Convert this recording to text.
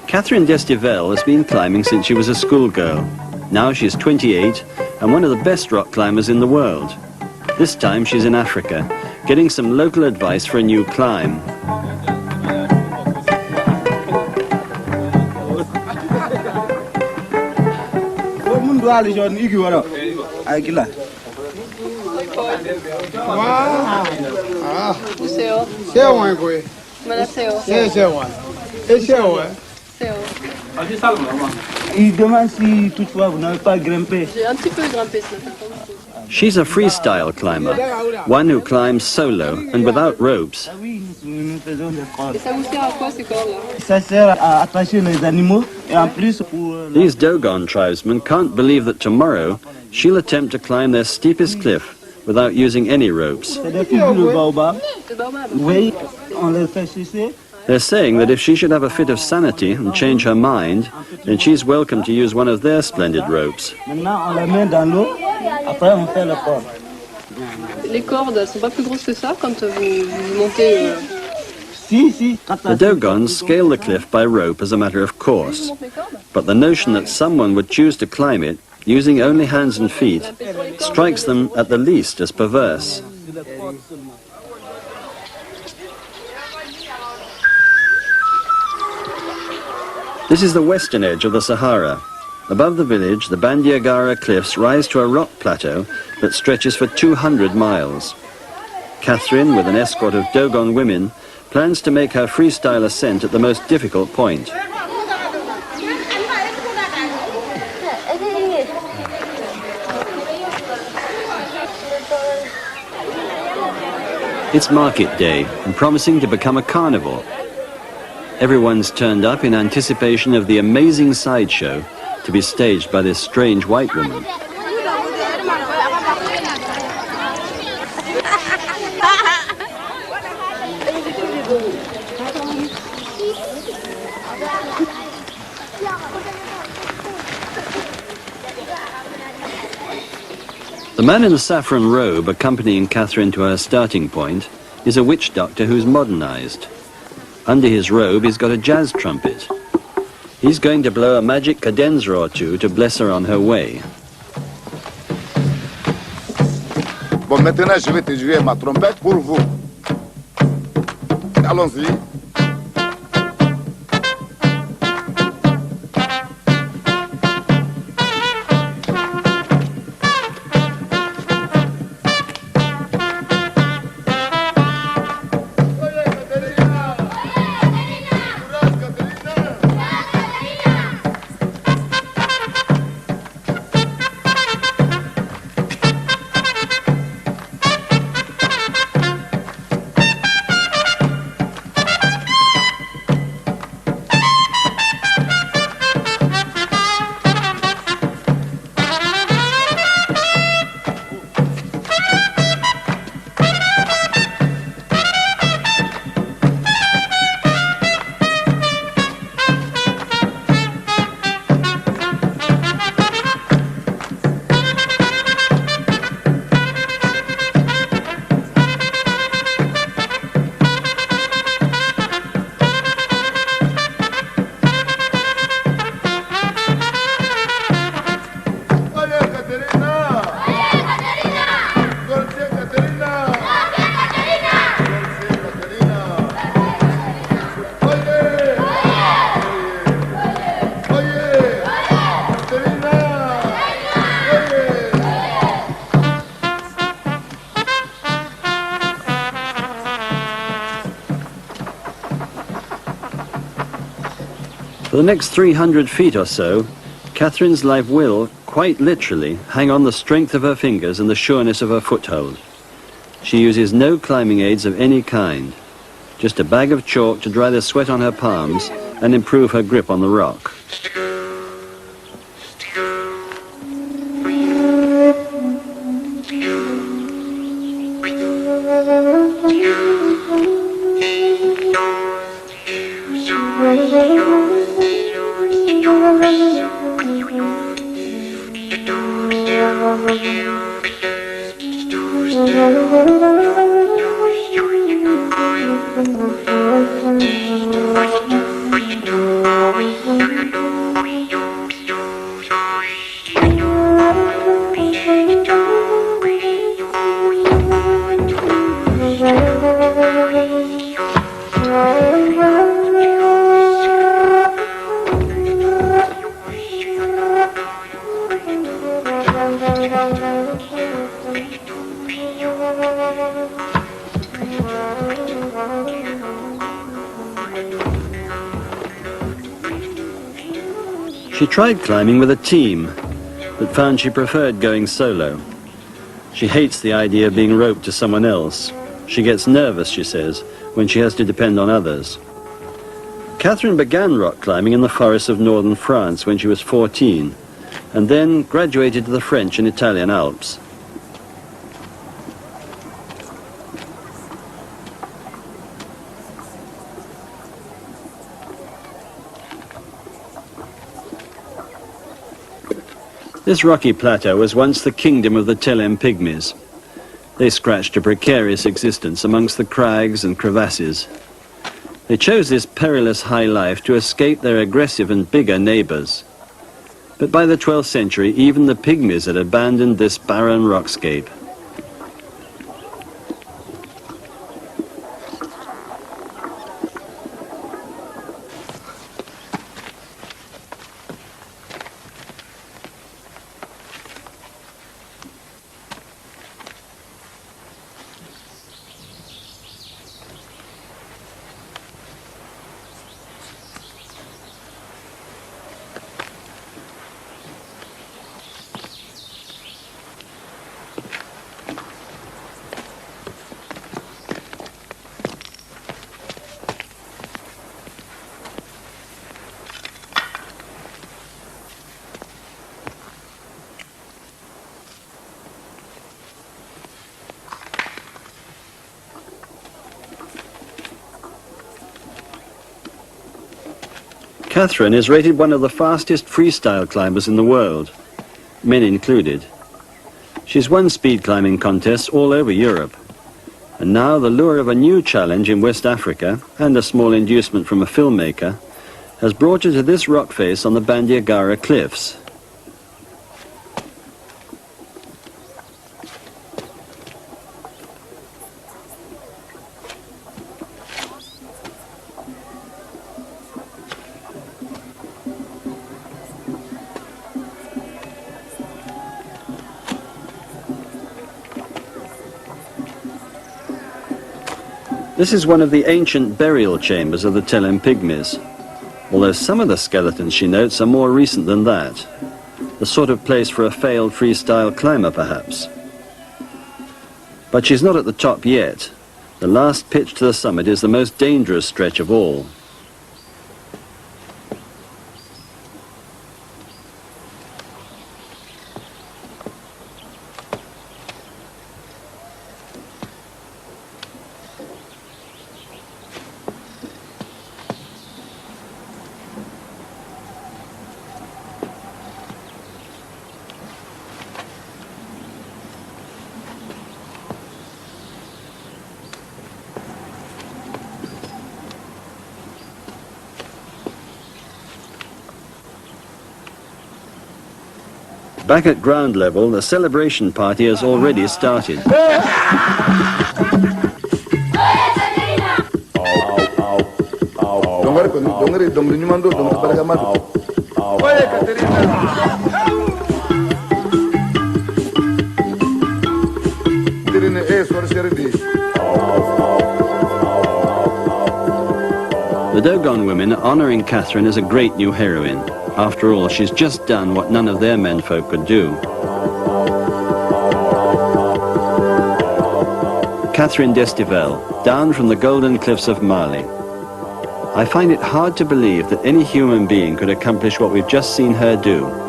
Catherine Destivelle has been climbing since she was a schoolgirl. Now she's 28 and one of the best rock climbers in the world. This time she's in Africa, getting some local advice for a new climb. Il demande si toutefois vous n'avez pas grimpé. J'ai un petit peu grimpé ce matin. She's a freestyle climber, one who climbs solo and without ropes. Et ça vous sert à quoi ces cordes là? Ça sert à attacher les animaux et en plus pour... These Dogon tribesmen can't believe that tomorrow she'll attempt to climb their steepest cliff without using any ropes. C'est des fibres de baobab. Le baobab. Oui, on les fait sucer. They're saying that if she should have a fit of sanity and change her mind, then she's welcome to use one of their splendid ropes. Maintenant, on la met dans l'eau, après on fait la corde. Les cordes, elles sont pas plus grosses que ça quand vous montez. Si. The Dogons scale the cliff by rope as a matter of course, but the notion that someone would choose to climb it using only hands and feet strikes them at the least as perverse. This is the western edge of the Sahara. Above the village, the Bandiagara cliffs rise to a rock plateau that stretches for 200 miles. Catherine, with an escort of Dogon women, plans to make her freestyle ascent at the most difficult point. It's market day and promising to become a carnival. Everyone's turned up in anticipation of the amazing sideshow to be staged by this strange white woman. The man in the saffron robe accompanying Catherine to her starting point is a witch doctor who's modernized. Under his robe, he's got a jazz trumpet. He's going to blow a magic cadenza or two to bless her on her way. Bon, maintenant, je vais te jouer ma trompette pour vous. Allons-y. For the next 300 feet or so, Catherine's life will, quite literally, hang on the strength of her fingers and the sureness of her foothold. She uses no climbing aids of any kind, just a bag of chalk to dry the sweat on her palms and improve her grip on the rock. She tried climbing with a team, but found she preferred going solo. She hates the idea of being roped to someone else. She gets nervous, she says, when she has to depend on others. Catherine began rock climbing in the forests of northern France when she was 14, and then graduated to the French and Italian Alps. This rocky plateau was once the kingdom of the Telem pygmies. They scratched a precarious existence amongst the crags and crevasses. They chose this perilous high life to escape their aggressive and bigger neighbours. But by the 12th century, even the pygmies had abandoned this barren rockscape. Catherine is rated one of the fastest freestyle climbers in the world, men included. She's won speed climbing contests all over Europe, and now the lure of a new challenge in West Africa, and a small inducement from a filmmaker, has brought her to this rock face on the Bandiagara cliffs. This is one of the ancient burial chambers of the Telem pygmies, although some of the skeletons, she notes, are more recent than that. The sort of place for a failed freestyle climber, perhaps. But she's not at the top yet. The last pitch to the summit is the most dangerous stretch of all. Back at ground level, the celebration party has already started. The Dogon women are honouring Catherine as a great new heroine. After all, she's just done what none of their menfolk could do. Catherine Destivelle, down from the golden cliffs of Mali. I find it hard to believe that any human being could accomplish what we've just seen her do.